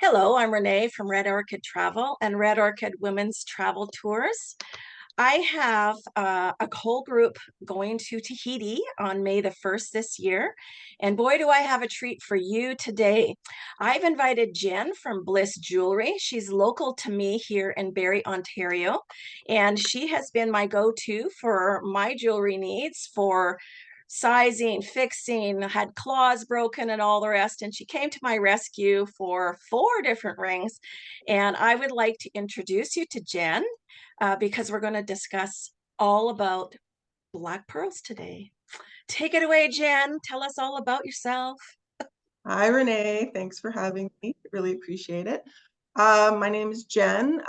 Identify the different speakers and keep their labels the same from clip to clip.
Speaker 1: Hello, I'm Renee from Red Orchid Travel and Red Orchid Women's Travel Tours. I have a whole group going to Tahiti on May the 1st this year. And boy, do I have a treat for you today. I've invited Jen from Bliss Jewelry. She's local to me here in Barrie, Ontario. And she has been my go-to for my jewelry needs for sizing, fixing, had claws broken and all the rest. And she came to my rescue for 4 different rings. And I would like to introduce you to Jen because we're going to discuss all about black pearls today. Take it away, Jen. Tell us all about yourself.
Speaker 2: Hi, Renee. Thanks for having me. Really appreciate it. My name is Jen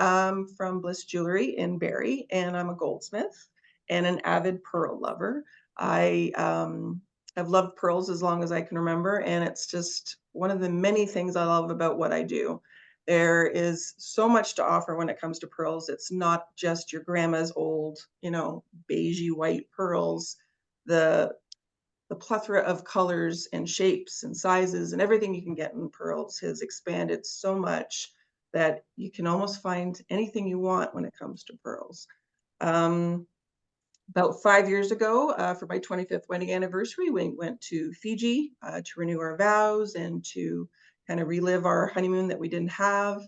Speaker 2: from Bliss Jewelry in Barrie, and I'm a goldsmith and an avid pearl lover. I have loved pearls as long as I can remember, and it's just one of the many things I love about what I do. There is so much to offer when it comes to pearls. It's not just your grandma's old, beigey white pearls. The plethora of colors and shapes and sizes and everything you can get in pearls has expanded so much that you can almost find anything you want when it comes to pearls. About 5 years ago, for my 25th wedding anniversary, we went to Fiji to renew our vows and to kind of relive our honeymoon that we didn't have.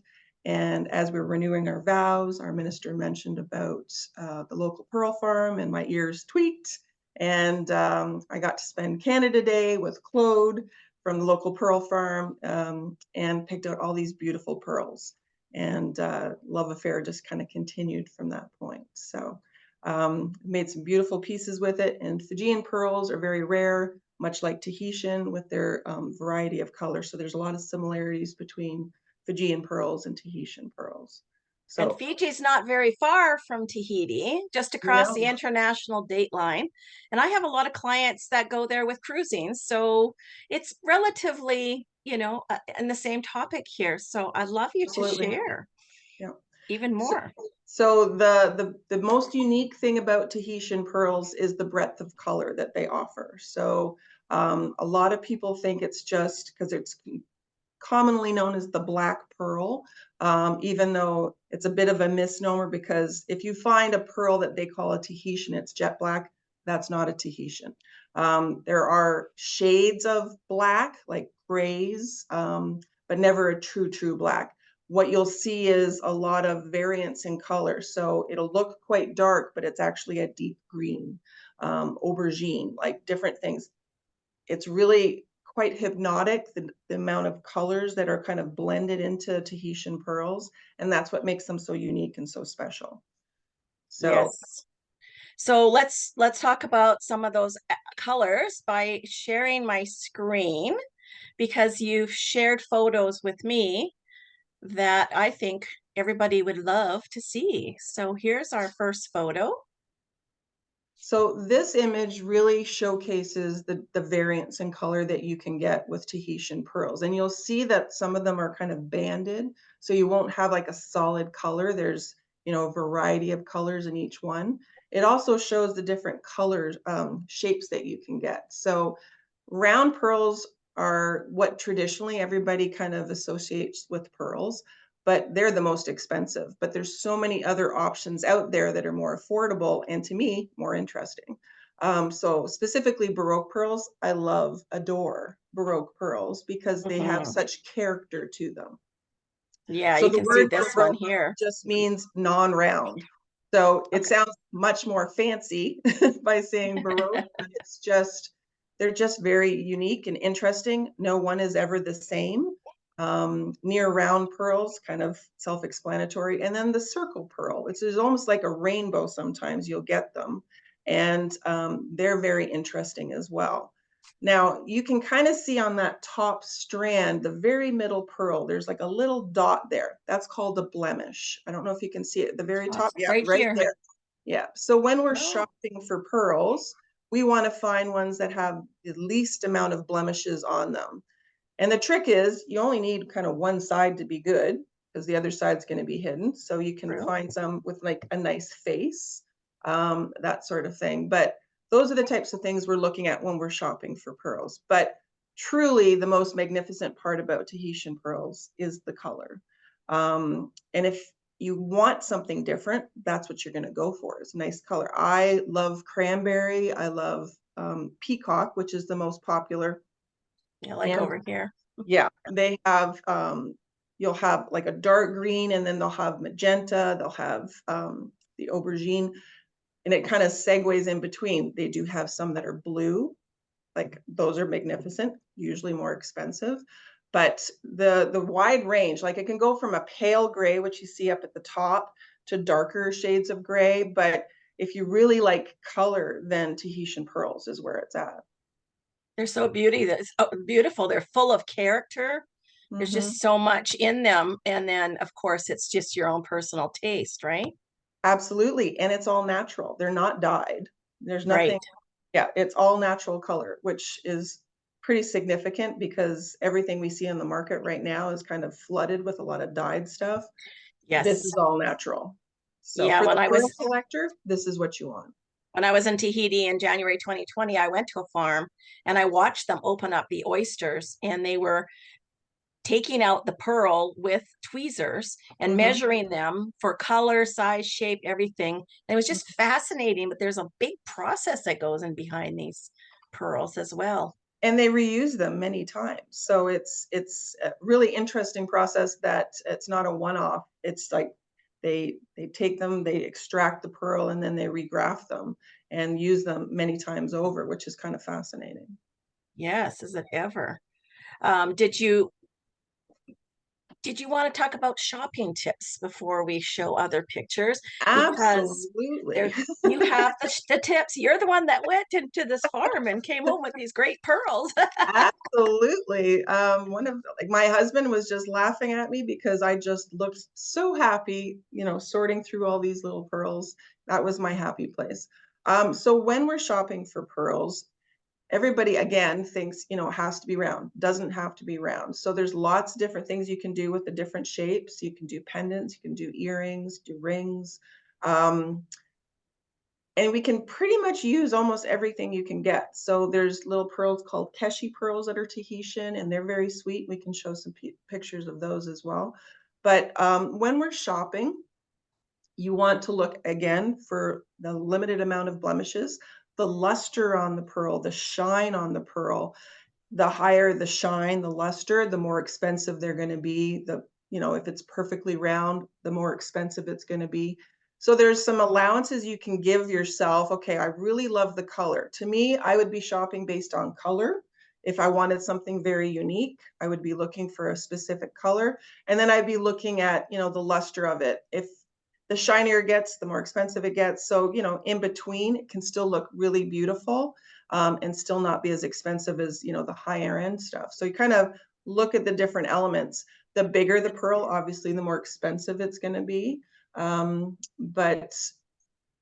Speaker 2: And as we were renewing our vows, our minister mentioned about the local pearl farm, and my ears tweaked. And I got to spend Canada Day with Claude from the local pearl farm and picked out all these beautiful pearls. And love affair just kind of continued from that point. So made some beautiful pieces with it. And Fijian pearls are very rare, much like Tahitian with their variety of colors. So there's a lot of similarities between Fijian pearls and Tahitian pearls.
Speaker 1: And
Speaker 2: So,
Speaker 1: Fiji's not very far from Tahiti, just across the
Speaker 2: no,
Speaker 1: international date line. And I have a lot of clients that go there with cruising. So it's relatively, in the same topic here. So I'd love you to
Speaker 2: absolutely.
Speaker 1: share
Speaker 2: Yeah.
Speaker 1: even
Speaker 2: So,
Speaker 1: more.
Speaker 2: so the most unique thing about Tahitian pearls is the breadth of color that they offer. So a lot of people think it's just because it's commonly known as the black pearl, even though it's a bit of a misnomer, because if you find a pearl that they call a Tahitian, it's jet black, that's not a Tahitian. There are shades of black, like grays, but never a true black. What you'll see is a lot of variance in color. So it'll look quite dark, but it's actually a deep green, aubergine, like different things. It's really quite hypnotic, the amount of colors that are kind of blended into Tahitian pearls. And that's what makes them so unique and so special. So,
Speaker 1: Yes. So let's talk about some of those colors by sharing my screen because you've shared photos with me that I think everybody would love to see. So here's our first photo.
Speaker 2: so this image really showcases the variance in color that you can get with Tahitian pearls. And you'll see that some of them are kind of banded. So you won't have like a solid color. There's, a variety of colors in each one. It also shows the different colors, shapes that you can get. So round pearls are what traditionally everybody kind of associates with pearls, but they're the most expensive. But there's so many other options out there that are more affordable and, to me, more interesting. So specifically Baroque pearls, I adore Baroque pearls because they have
Speaker 1: Mhm.
Speaker 2: such character to them.
Speaker 1: Yeah,
Speaker 2: So
Speaker 1: you
Speaker 2: the
Speaker 1: can see
Speaker 2: word
Speaker 1: this one
Speaker 2: Baroque
Speaker 1: here.
Speaker 2: just means non-round. So it
Speaker 1: Okay.
Speaker 2: sounds much more fancy by saying Baroque, but it's just, they're just very unique and interesting. No one is ever the same. Near round pearls, kind of self-explanatory. And then the circle pearl, which is almost like a rainbow sometimes you'll get them. And they're very interesting as well. Now, you can kind of see on that top strand, the very middle pearl, there's like a little dot there. That's called a blemish. I don't know if you can see it at the very top. Yeah,
Speaker 1: Right
Speaker 2: right
Speaker 1: here.
Speaker 2: there. Yeah. So when we're
Speaker 1: Oh,
Speaker 2: shopping for pearls, we want to find ones that have the least amount of blemishes on them. And the trick is you only need kind of one side to be good because the other side's going to be hidden. So you can
Speaker 1: true.
Speaker 2: find some with like a nice face, that sort of thing. But those are the types of things we're looking at when we're shopping for pearls. But truly the most magnificent part about Tahitian pearls is the color. And if you want something different, that's what you're going to go for. It's a nice color. I love cranberry. I love peacock, which is the most popular.
Speaker 1: Yeah, like
Speaker 2: And
Speaker 1: over here.
Speaker 2: yeah, they have, you'll have like a dark green, and then they'll have magenta, they'll have the aubergine, and it kind of segues in between. They do have some that are blue, like those are magnificent, usually more expensive. But the wide range, like it can go from a pale gray, which you see up at the top, to darker shades of gray. But if you really like color, then Tahitian pearls is where it's at.
Speaker 1: They're so beautiful. They're full of character. There's
Speaker 2: Mm-hmm.
Speaker 1: just so much in them. And then, of course, it's just your own personal taste, right?
Speaker 2: Absolutely. And it's all natural. They're not dyed. There's nothing,
Speaker 1: Right.
Speaker 2: yeah, it's all natural color, which is pretty significant because everything we see in the market right now is kind of flooded with a lot of dyed stuff. This
Speaker 1: Yes.
Speaker 2: is all natural. So
Speaker 1: Yeah,
Speaker 2: for the pearl collector, this is what you want.
Speaker 1: when I was in Tahiti in January 2020, I went to a farm and I watched them open up the oysters, and they were taking out the pearl with tweezers and
Speaker 2: Mm-hmm.
Speaker 1: measuring them for color, size, shape, everything. And it was just fascinating, but there's a big process that goes in behind these pearls as well.
Speaker 2: And they reuse them many times. So it's a really interesting process that it's not a one-off. It's like they take them, they extract the pearl, and then they regraft them and use them many times over, which is kind of fascinating.
Speaker 1: Yes, is it ever? Um, did you want to talk about shopping tips before we show other pictures? Because
Speaker 2: Absolutely.
Speaker 1: there you have the tips. You're the one that went into this farm and came home with these great pearls.
Speaker 2: Absolutely. One of like my husband was just laughing at me because I just looked so happy, sorting through all these little pearls. That was my happy place. So when we're shopping for pearls, everybody again thinks, it has to be round. Doesn't have to be round. So there's lots of different things you can do with the different shapes. You can do pendants, you can do earrings, do rings. Um, and we can pretty much use almost everything you can get. So there's little pearls called keshi pearls that are Tahitian, and they're very sweet. We can show some pictures of those as well. But when we're shopping, you want to look again for the limited amount of blemishes, the luster on the pearl, the shine on the pearl. The higher the shine, the luster, the more expensive they're going to be. If it's perfectly round, the more expensive it's going to be. So there's some allowances you can give yourself. Okay, I really love the color. To me, I would be shopping based on color. If I wanted something very unique, I would be looking for a specific color. And then I'd be looking at, the luster of it. If the shinier it gets, the more expensive it gets. So, in between, it can still look really beautiful, and still not be as expensive as, the higher end stuff. So you kind of look at the different elements. The bigger the pearl, obviously, the more expensive it's going to be. But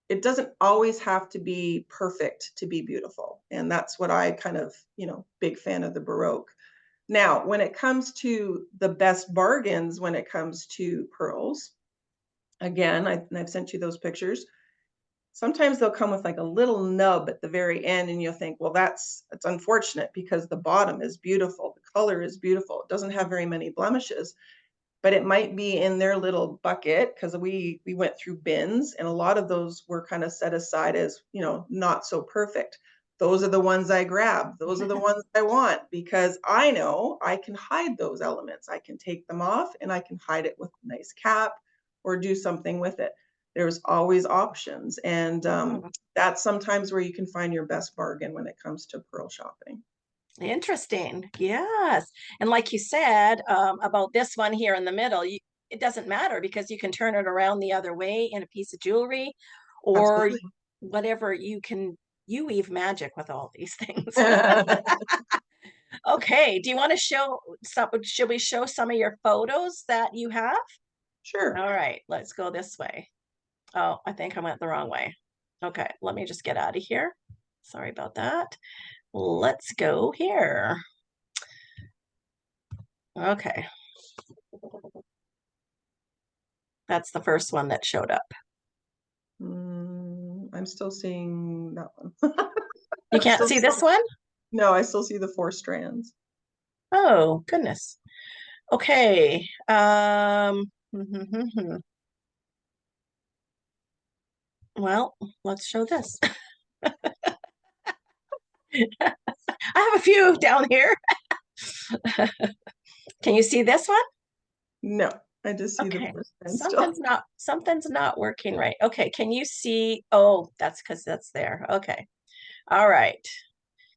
Speaker 2: it doesn't always have to be perfect to be beautiful. And that's what I kind of, big fan of the Baroque. Now, when it comes to the best bargains, when it comes to pearls, again, I've sent you those pictures. Sometimes they'll come with like a little nub at the very end, and you'll think, well, that's unfortunate because the bottom is beautiful. The color is beautiful. It doesn't have very many blemishes, but it might be in their little bucket because we went through bins, and a lot of those were kind of set aside as, not so perfect. Those are the ones I grab. Those are the ones I want because I know I can hide those elements. I can take them off and I can hide it with a nice cap or do something with it. There's always options. And that's sometimes where you can find your best bargain when it comes to pearl shopping.
Speaker 1: Interesting. Yes. And like you said, about this one here in the middle, it doesn't matter because you can turn it around the other way in a piece of jewelry or
Speaker 2: Absolutely.
Speaker 1: whatever you weave magic with all these things. Okay. Do you want to should we show some of your photos that you have?
Speaker 2: Sure.
Speaker 1: All right, let's go this way. Oh, I think I went the wrong way. Okay, let me just get out of here. Sorry about that. Let's go here. Okay, that's the first one that showed up.
Speaker 2: I'm still seeing that one.
Speaker 1: You
Speaker 2: I'm
Speaker 1: can't
Speaker 2: still
Speaker 1: see this one?
Speaker 2: No, I still see the 4 strands.
Speaker 1: Oh, goodness. Okay. Well, let's show this. I have a few down here. Can you see this one?
Speaker 2: No, I just see the
Speaker 1: Okay.
Speaker 2: first one still.
Speaker 1: Something's not working right. Okay, can you see? Oh, that's because that's there. Okay. All right.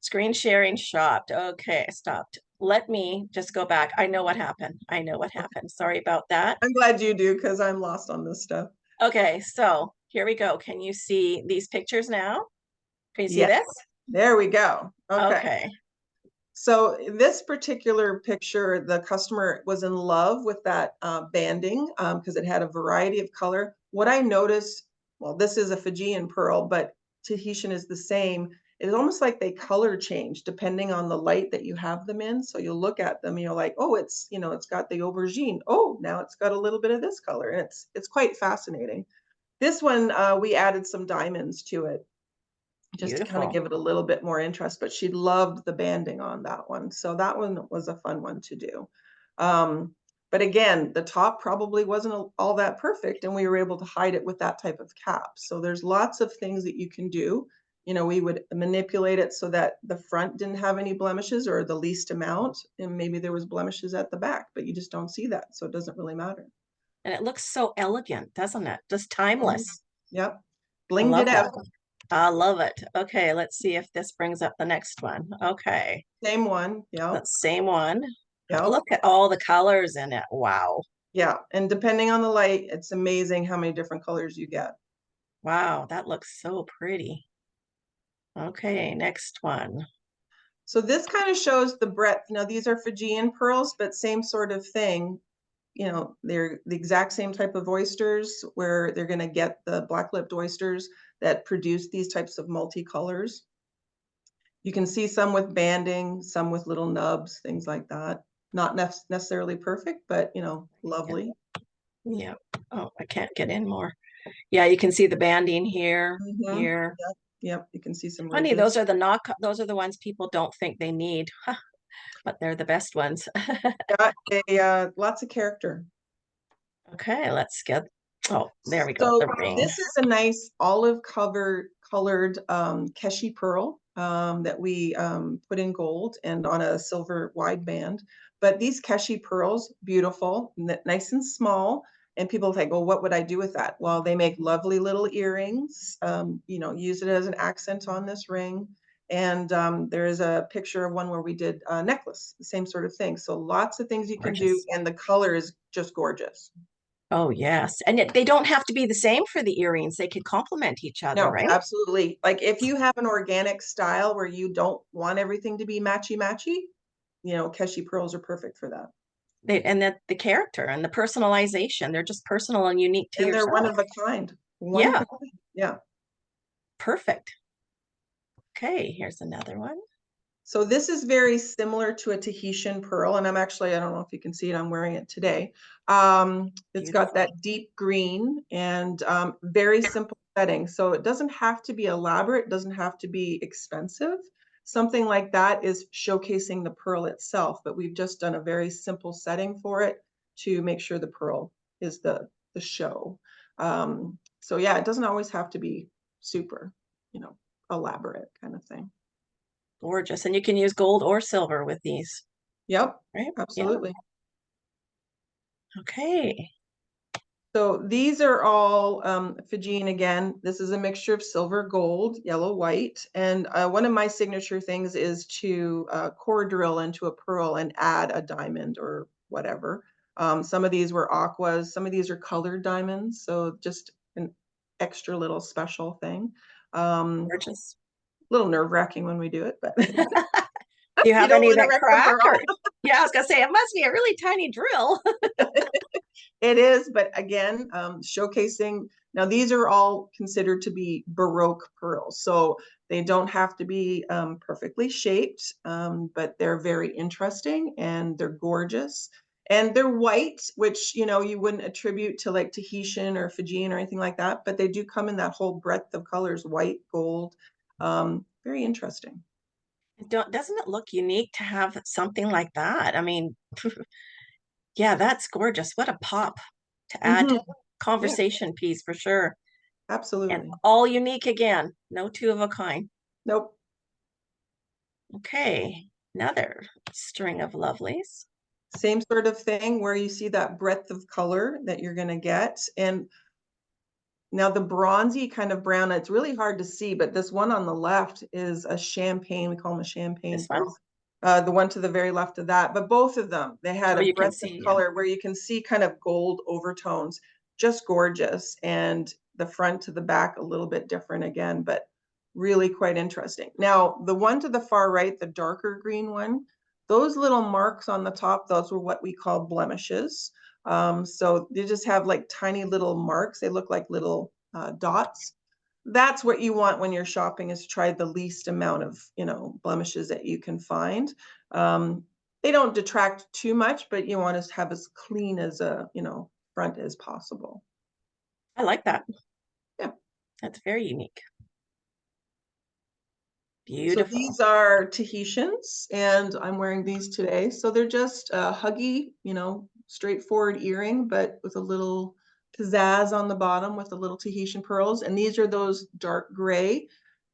Speaker 1: Screen sharing stopped. Okay, stopped. Let me just go back. I know what happened. I know what happened. Sorry about that.
Speaker 2: I'm glad you do because I'm lost on this stuff.
Speaker 1: Okay, so here we go. Can you see these pictures now? Can you see
Speaker 2: Yeah,
Speaker 1: this?
Speaker 2: there we go. Okay.
Speaker 1: Okay.
Speaker 2: So this particular picture, the customer was in love with that banding because it had a variety of color. What I noticed, well, this is a Fijian pearl, but Tahitian is the same. It's almost like they color change depending on the light that you have them in. So you'll look at them and you're like, oh, it's, it's got the aubergine. Oh, now it's got a little bit of this color. And it's quite fascinating. This one, we added some diamonds to it just to kind of
Speaker 1: Beautiful.
Speaker 2: give it a little bit more interest, but she loved the banding on that one. So that one was a fun one to do. But again, the top probably wasn't all that perfect, and we were able to hide it with that type of cap. So there's lots of things that you can do. We would manipulate it so that the front didn't have any blemishes or the least amount, and maybe there was blemishes at the back, but you just don't see that. So it doesn't really matter.
Speaker 1: And it looks so elegant, doesn't it? Just
Speaker 2: Mhm.
Speaker 1: timeless.
Speaker 2: Yep.
Speaker 1: I
Speaker 2: Blinged
Speaker 1: love
Speaker 2: it
Speaker 1: that.
Speaker 2: out.
Speaker 1: I love it. Okay, let's see if this brings up the next one. Okay,
Speaker 2: Same one.
Speaker 1: that
Speaker 2: Yep.
Speaker 1: same one.
Speaker 2: Yep.
Speaker 1: Look at all the colors in it. Wow.
Speaker 2: Yeah, and depending on the light, it's amazing how many different colors you get.
Speaker 1: Wow, that looks so pretty. Okay, next one.
Speaker 2: So this kind of shows the breadth. These are Fijian pearls, but same sort of thing. They're the exact same type of oysters where they're going to get the black-lipped oysters that produce these types of multicolors. You can see some with banding, some with little nubs, things like that. Not necessarily perfect, but
Speaker 1: Yeah.
Speaker 2: lovely.
Speaker 1: Yeah. Oh, I can't get in more. Yeah, you can see the banding here,
Speaker 2: Mm-hmm.
Speaker 1: here.
Speaker 2: Yep, yep. You can see some
Speaker 1: Funny,
Speaker 2: ridges.
Speaker 1: those are the ones people don't think they need, but they're the best ones.
Speaker 2: Got lots of character.
Speaker 1: Okay, let's get, oh, there we go,
Speaker 2: So
Speaker 1: the ring.
Speaker 2: this is a nice olive colored keshi pearl that we put in gold and on a silver wide band. But these keshi pearls, beautiful, nice and small. And people think, well, what would I do with that? Well, they make lovely little earrings. Use it as an accent on this ring. And there is a picture of one where we did a necklace, the same sort of thing. So lots of things you can do,
Speaker 1: Gorgeous.
Speaker 2: and the color is just gorgeous.
Speaker 1: Oh, yes. And they don't have to be the same for the earrings. They could complement each other,
Speaker 2: No,
Speaker 1: right?
Speaker 2: absolutely. Like if you have an organic style where you don't want everything to be matchy, Keshi pearls are perfect for that.
Speaker 1: And the character and the personalization, they're just personal and unique to
Speaker 2: And they're one
Speaker 1: yourself.
Speaker 2: of a kind. One of
Speaker 1: Yeah,
Speaker 2: a kind. Yeah.
Speaker 1: perfect. Okay, here's another one.
Speaker 2: So this is very similar to a Tahitian pearl, and I don't know if you can see it, I'm wearing it today. It's got
Speaker 1: Beautiful.
Speaker 2: that deep green and very simple setting. So it doesn't have to be elaborate, it doesn't have to be expensive. Something like that is showcasing the pearl itself, but we've just done a very simple setting for it to make sure the pearl is the show. So yeah, it doesn't always have to be super, you know, elaborate kind of thing.
Speaker 1: Gorgeous. And you can use gold or silver with these,
Speaker 2: Yep,
Speaker 1: right? Yeah.
Speaker 2: absolutely.
Speaker 1: Okay.
Speaker 2: So these are all Fijian again. This is a mixture of silver, gold, yellow, white. And one of my signature things is to core drill into a pearl and add a diamond or whatever. Some of these were aquas, some of these are colored diamonds. So just an extra little special thing. A
Speaker 1: Gorgeous.
Speaker 2: little nerve-wracking when we do it, but
Speaker 1: Do you
Speaker 2: you
Speaker 1: have
Speaker 2: don't
Speaker 1: any
Speaker 2: want to
Speaker 1: that
Speaker 2: wreck the
Speaker 1: crack
Speaker 2: pearl.
Speaker 1: or yeah, I was gonna say it must be a really tiny drill.
Speaker 2: It is, but again, showcasing. Now, these are all considered to be Baroque pearls, so they don't have to be perfectly shaped, but they're very interesting and they're gorgeous. And they're white, which you wouldn't attribute to like Tahitian or Fijian or anything like that, but they do come in that whole breadth of colors: white, gold. Very interesting.
Speaker 1: Doesn't it look unique to have something like that? I mean, yeah, that's gorgeous. What a pop to add
Speaker 2: Hmm.
Speaker 1: to the
Speaker 2: Yeah,
Speaker 1: conversation piece for sure. And
Speaker 2: absolutely.
Speaker 1: all unique again, no two of a kind.
Speaker 2: Nope.
Speaker 1: Okay, another string of lovelies.
Speaker 2: Same sort of thing where you see that breadth of color that you're going to get. And now the bronzy kind of brown, it's really hard to see, but this one on the left is a champagne. We call them a champagne
Speaker 1: This one?
Speaker 2: pearl. The one to the very left of that, but both of them, they had
Speaker 1: Oh,
Speaker 2: a
Speaker 1: you can
Speaker 2: breadth of
Speaker 1: see, yeah.
Speaker 2: color where you can see kind of gold overtones, just gorgeous. And the front to the back, a little bit different again, but really quite interesting. Now, the one to the far right, the darker green one, those little marks on the top, those were what we call blemishes. So they just have like tiny little marks. They look like little dots. That's what you want when you're shopping, is try the least amount of, blemishes that you can find. Um, they don't detract too much, but you want to have as clean as a, front as possible.
Speaker 1: I like that.
Speaker 2: Yeah.
Speaker 1: That's very unique.
Speaker 2: So
Speaker 1: Beautiful.
Speaker 2: these are Tahitians, and I'm wearing these today. So they're just a huggy, straightforward earring, but with a little pizzazz on the bottom with the little Tahitian pearls. And these are those dark gray.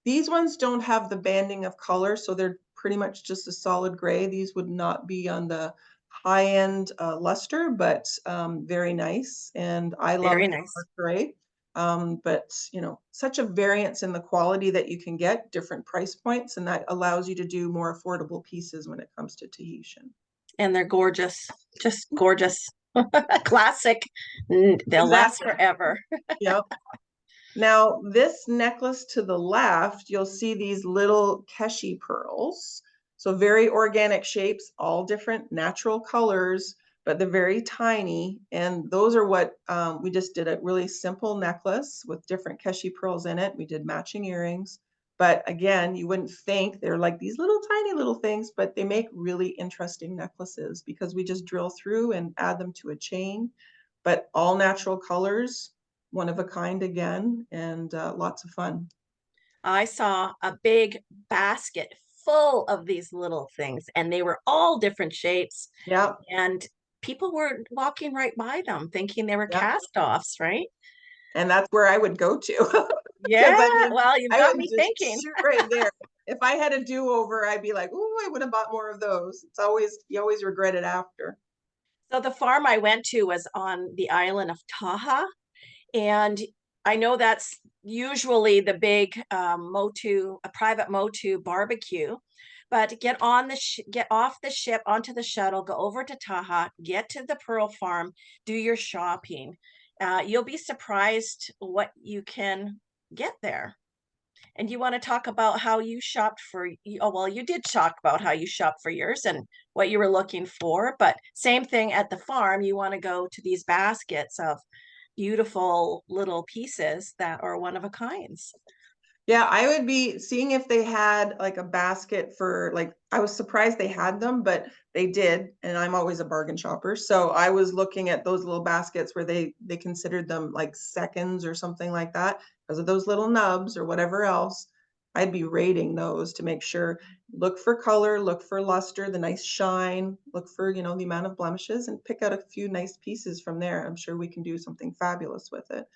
Speaker 2: These ones don't have the banding of color, so they're pretty much just a solid gray. These would not be on the high-end luster, but very nice. And I love
Speaker 1: Very
Speaker 2: the
Speaker 1: nice.
Speaker 2: dark gray. But such a variance in the quality that you can get, different price points, and that allows you to do more affordable pieces when it comes to Tahitian.
Speaker 1: And they're gorgeous. Just gorgeous. Classic. They'll last
Speaker 2: Exactly.
Speaker 1: forever.
Speaker 2: Yep. Now, this necklace to the left, you'll see these little keshi pearls. So very organic shapes, all different natural colors, but they're very tiny. And those are what we just did, a really simple necklace with different keshi pearls in it. We did matching earrings. But again, you wouldn't think they're like these little tiny little things, but they make really interesting necklaces because we just drill through and add them to a chain. But all natural colors, one of a kind again, and lots of fun.
Speaker 1: I saw a big basket full of these little things, and they were all different shapes.
Speaker 2: Yeah,
Speaker 1: And people were walking right by them, thinking they were
Speaker 2: yeah.
Speaker 1: cast-offs, right?
Speaker 2: And that's where I would go to because
Speaker 1: Yeah, well, you've
Speaker 2: I
Speaker 1: got
Speaker 2: would
Speaker 1: me
Speaker 2: just
Speaker 1: thinking.
Speaker 2: shoot right there. If I had a do-over, I'd be like, oh, I would have bought more of those. It's always, you always regret it after.
Speaker 1: So the farm I went to was on the island of Taha, and I know that's usually the big motu, a private motu barbecue. But get off the ship onto the shuttle, go over to Taha, get to the pearl farm, do your shopping. You'll be surprised what you can get there. And you want to talk about how you shopped for, oh, well, you did talk about how you shopped for yours and what you were looking for, but same thing at the farm. You want to go to these baskets of beautiful little pieces that are one of a kinds.
Speaker 2: Yeah, I would be seeing if they had like a basket for like, I was surprised they had them, but they did, and I'm always a bargain shopper. So I was looking at those little baskets where they considered them like seconds or something like that because of those little nubs or whatever else. I'd be rating those to make sure, look for color, look for luster, the nice shine, look for, the amount of blemishes and pick out a few nice pieces from there. I'm sure we can do something fabulous with it.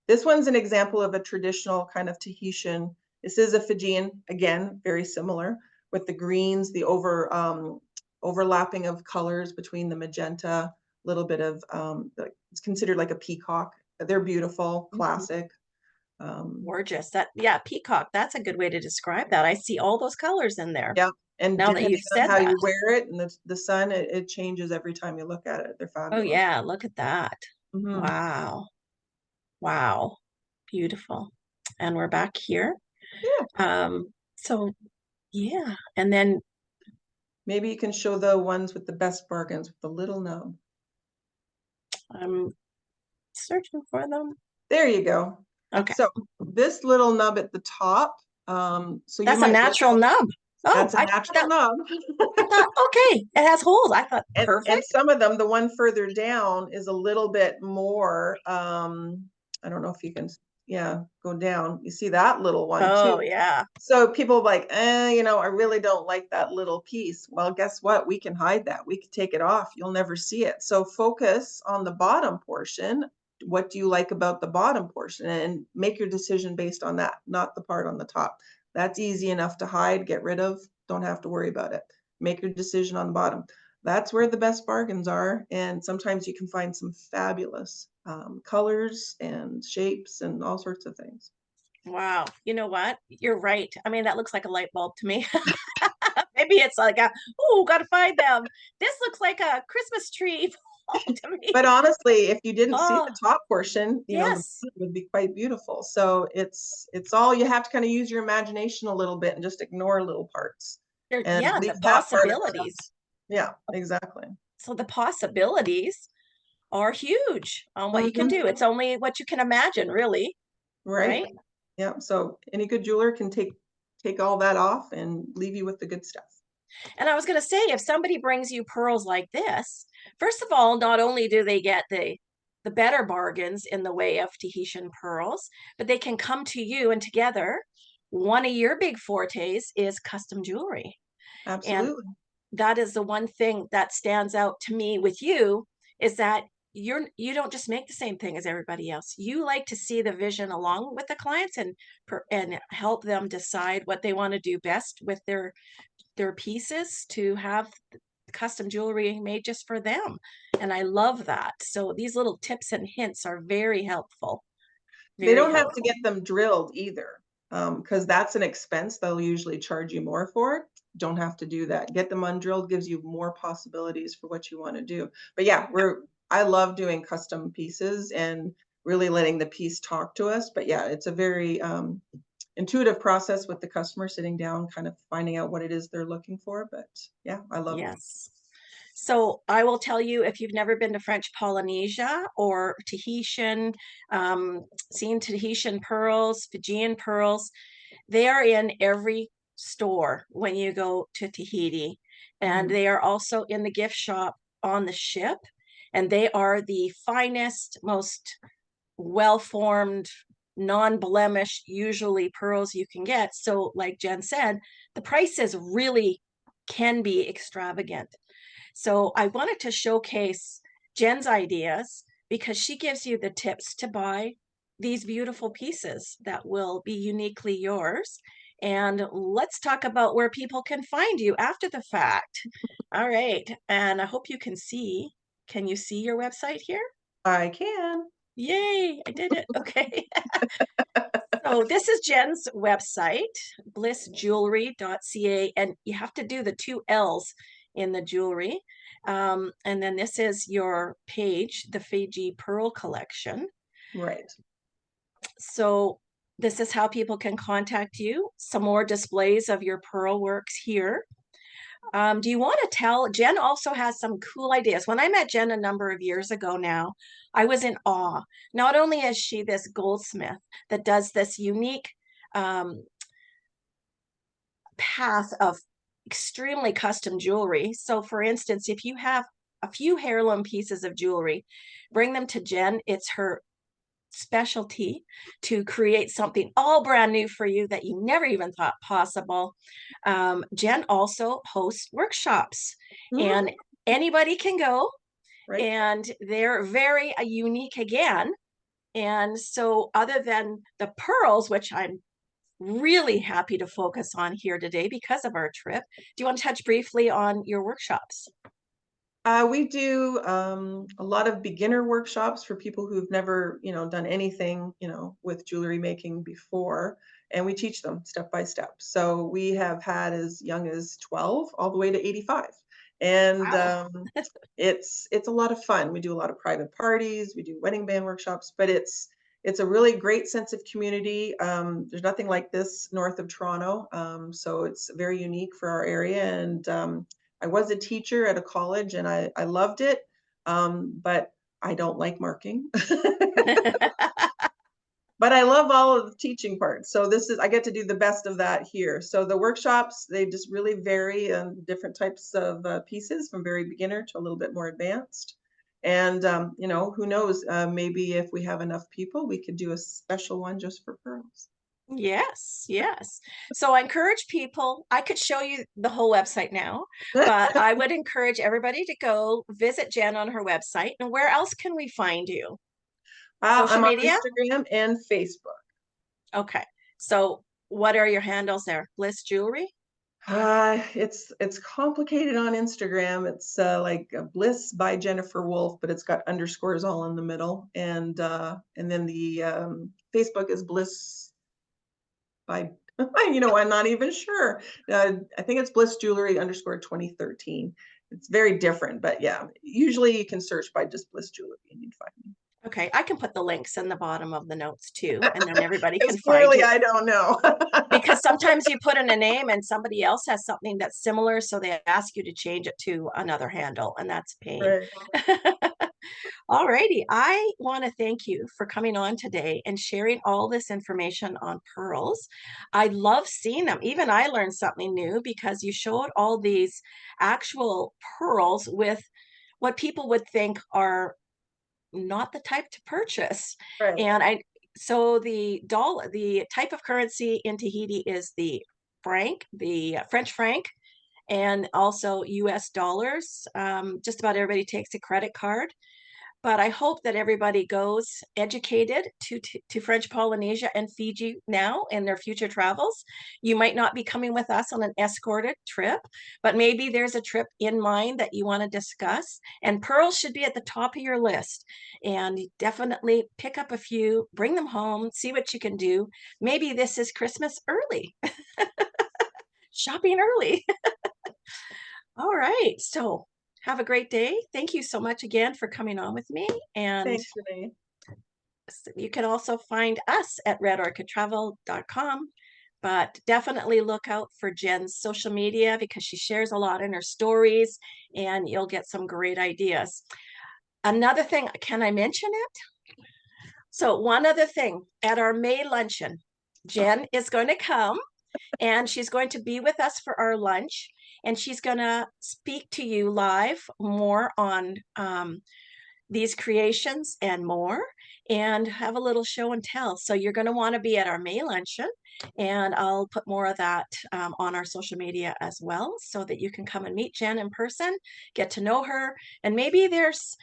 Speaker 2: This one's an example of a traditional kind of Tahitian. This is a Fijian, again, very similar with the greens, the overlapping of colors between the magenta, a little bit of, it's considered like a peacock. They're beautiful,
Speaker 1: Mhm.
Speaker 2: classic. Um,
Speaker 1: Gorgeous. That, yeah, peacock. That's a good way to describe that. I see all those colors in there
Speaker 2: yeah, and
Speaker 1: now that
Speaker 2: depending
Speaker 1: you've
Speaker 2: on
Speaker 1: said
Speaker 2: how
Speaker 1: that.
Speaker 2: you wear it and the sun, it changes every time you look at it. They're
Speaker 1: Oh,
Speaker 2: fabulous.
Speaker 1: yeah, look at that.
Speaker 2: Mhm.
Speaker 1: Wow. Wow. Beautiful. And we're back here.
Speaker 2: Yeah,
Speaker 1: So yeah, and then
Speaker 2: maybe you can show the ones with the best bargains with the little nub.
Speaker 1: I'm searching for them.
Speaker 2: There you go.
Speaker 1: Okay,
Speaker 2: So this little nub at the top, so you
Speaker 1: that's a
Speaker 2: might
Speaker 1: natural
Speaker 2: recognize
Speaker 1: nub. Oh,
Speaker 2: that's a natural nub.
Speaker 1: I thought, okay, it has holes. I thought,
Speaker 2: And
Speaker 1: perfect.
Speaker 2: some of them, the one further down is a little bit more, I don't know if you can yeah, go down. You see that little one too.
Speaker 1: Oh, yeah.
Speaker 2: So people like, I really don't like that little piece. Well, guess what? We can hide that. We can take it off. You'll never see it. So focus on the bottom portion. What do you like about the bottom portion? And make your decision based on that, not the part on the top. That's easy enough to hide, get rid of. Don't have to worry about it. Make your decision on the bottom. That's where the best bargains are. And sometimes you can find some fabulous colors and shapes and all sorts of things.
Speaker 1: Wow. You know what? You're right. I mean, that looks like a light bulb to me. Maybe it's like a, oh, gotta find them. This looks like a Christmas tree to me.
Speaker 2: But honestly, if you didn't see the
Speaker 1: Oh,
Speaker 2: top portion, the
Speaker 1: yes.
Speaker 2: bottom would be quite beautiful. So it's all you have to kind of use your imagination a little bit and just ignore little parts and
Speaker 1: Yeah,
Speaker 2: leave
Speaker 1: the
Speaker 2: that part at the top.
Speaker 1: possibilities.
Speaker 2: Yeah, exactly.
Speaker 1: So the possibilities are huge on what you can
Speaker 2: Hmm.
Speaker 1: do. It's only what you can imagine, really,
Speaker 2: Right.
Speaker 1: right?
Speaker 2: Yeah. So any good jeweler can take all that off and leave you with the good stuff.
Speaker 1: And I was going to say, if somebody brings you pearls like this, first of all, not only do they get the better bargains in the way of Tahitian pearls, but they can come to you and together. One of your big fortes is custom jewelry. And
Speaker 2: Absolutely.
Speaker 1: that is the one thing that stands out to me with you is that you don't just make the same thing as everybody else. You like to see the vision along with the clients and help them decide what they want to do best with their pieces to have custom jewelry made just for them. And I love that. So these little tips and hints are very helpful.
Speaker 2: They
Speaker 1: Very
Speaker 2: don't have to
Speaker 1: helpful.
Speaker 2: get them drilled either, because that's an expense they'll usually charge you more for. Don't have to do that. Get them undrilled gives you more possibilities for what you want to do. But yeah, I love doing custom pieces and really letting the piece talk to us. But yeah, it's a very intuitive process with the customer sitting down, kind of finding out what it is they're looking for. But yeah, I love it.
Speaker 1: Yes. So I will tell you, if you've never been to French Polynesia or Tahitian, seen Tahitian pearls, Fijian pearls, they are in every store when you go to Tahiti. And
Speaker 2: Mhm.
Speaker 1: they are also in the gift shop on the ship. And they are the finest, most well-formed, non-blemished, usually pearls you can get. So, like Jen said, the prices really can be extravagant. So I wanted to showcase Jen's ideas because she gives you the tips to buy these beautiful pieces that will be uniquely yours. And let's talk about where people can find you after the fact. All right. And I hope you can see. Can you see your website here?
Speaker 2: I can.
Speaker 1: Yay, I did it. Okay. So this is Jen's website, blissjewelry.ca, and you have to do the two L's in the jewelry. And then this is your page, the Fiji Pearl Collection.
Speaker 2: Right.
Speaker 1: So this is how people can contact you. Some more displays of your pearl works here. Do you want to tell? Jen also has some cool ideas. When I met Jen a number of years ago now, I was in awe. Not only is she this goldsmith that does this unique um, path of extremely custom jewelry. So, for instance, if you have a few heirloom pieces of jewelry, bring them to Jen. It's her specialty to create something all brand new for you that you never even thought possible. Jen also hosts workshops, and
Speaker 2: Mhm.
Speaker 1: anybody can go,
Speaker 2: Right.
Speaker 1: and they're very unique again. And so, other than the pearls, which I'm really happy to focus on here today because of our trip, do you want to touch briefly on your workshops?
Speaker 2: We do a lot of beginner workshops for people who've never, done anything, with jewelry making before, and we teach them step by step. So we have had as young as 12 all the way to 85, and
Speaker 1: Wow.
Speaker 2: it's a lot of fun. We do a lot of private parties, we do wedding band workshops, but it's a really great sense of community. There's nothing like this north of Toronto, so it's very unique for our area, and I was a teacher at a college and I loved it, but I don't like marking. But I love all of the teaching parts. So I get to do the best of that here. So the workshops, they just really vary on different types of pieces from very beginner to a little bit more advanced. And, you know, who knows, maybe if we have enough people, we could do a special one just for pearls.
Speaker 1: Yes, yes. So I encourage people, I could show you the whole website now, but I would encourage everybody to go visit Jen on her website. And where else can we find you? Social
Speaker 2: I'm on
Speaker 1: media?
Speaker 2: Instagram and Facebook.
Speaker 1: Okay. So what are your handles there? Bliss Jewelry?
Speaker 2: It's complicated on Instagram. It's like Bliss by Jennifer Wolfe, but it's got underscores all in the middle, and then the Facebook is Bliss by you know, I'm not even sure. I think it's Bliss Jewelry underscore 2013. It's very different, but yeah, usually you can search by just Bliss Jewelry and you'd find me.
Speaker 1: Okay, I can put the links in the bottom of the notes too, and then everybody
Speaker 2: Because
Speaker 1: can find
Speaker 2: clearly
Speaker 1: you.
Speaker 2: I don't know.
Speaker 1: Because sometimes you put in a name and somebody else has something that's similar, so they ask you to change it to another handle, and that's a pain.
Speaker 2: Right.
Speaker 1: All righty. I want to thank you for coming on today and sharing all this information on pearls. I love seeing them. Even I learned something new because you showed all these actual pearls with what people would think are not the type to purchase.
Speaker 2: Right.
Speaker 1: And so the type of currency in Tahiti is the franc, the French franc, and also US dollars. Just about everybody takes a credit card. But I hope that everybody goes educated to French Polynesia and Fiji now in their future travels. You might not be coming with us on an escorted trip, but maybe there's a trip in mind that you want to discuss. And pearls should be at the top of your list. And definitely pick up a few, bring them home, see what you can do. Maybe this is Christmas early, shopping early. All right. So have a great day. Thank you so much again for coming on with me. And
Speaker 2: Thanks, Renee.
Speaker 1: you can also find us at redorchidtravel.com, but definitely look out for Jen's social media because she shares a lot in her stories and you'll get some great ideas. Another thing, can I mention it? So, one other thing at our May luncheon, Jen is going to come and she's going to be with us for our lunch and she's going to speak to you live more on these creations and more and have a little show and tell. So you're going to want to be at our May luncheon and I'll put more of that on our social media as well so that you can come and meet Jen in person, get to know her, and maybe there's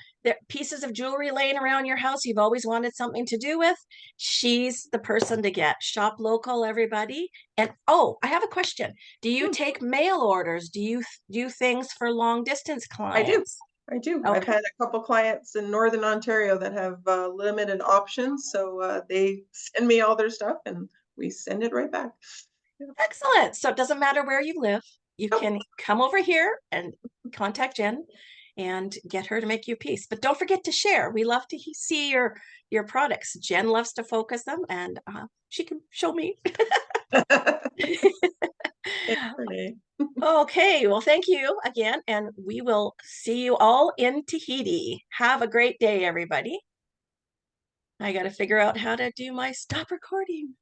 Speaker 1: pieces of jewelry laying around your house you've always wanted something to do with. She's the person to get. Shop local, everybody. And oh, I have a question. Do you take mail orders? Do you do things for long distance
Speaker 2: I do.
Speaker 1: clients?
Speaker 2: I do. I've
Speaker 1: Okay.
Speaker 2: had a couple clients in Northern Ontario that have limited options, so they send me all their stuff and we send it right back. Yeah.
Speaker 1: Excellent. So it doesn't matter where you live. You
Speaker 2: Nope.
Speaker 1: can come over here and contact Jen and get her to make you a piece. But don't forget to share. We love to see your products. Jen loves to focus them, and she can show me.
Speaker 2: Thanks, Renee.
Speaker 1: Okay. Well, thank you again, and we will see you all in Tahiti. Have a great day, everybody. I got to figure out how to do my stop recording.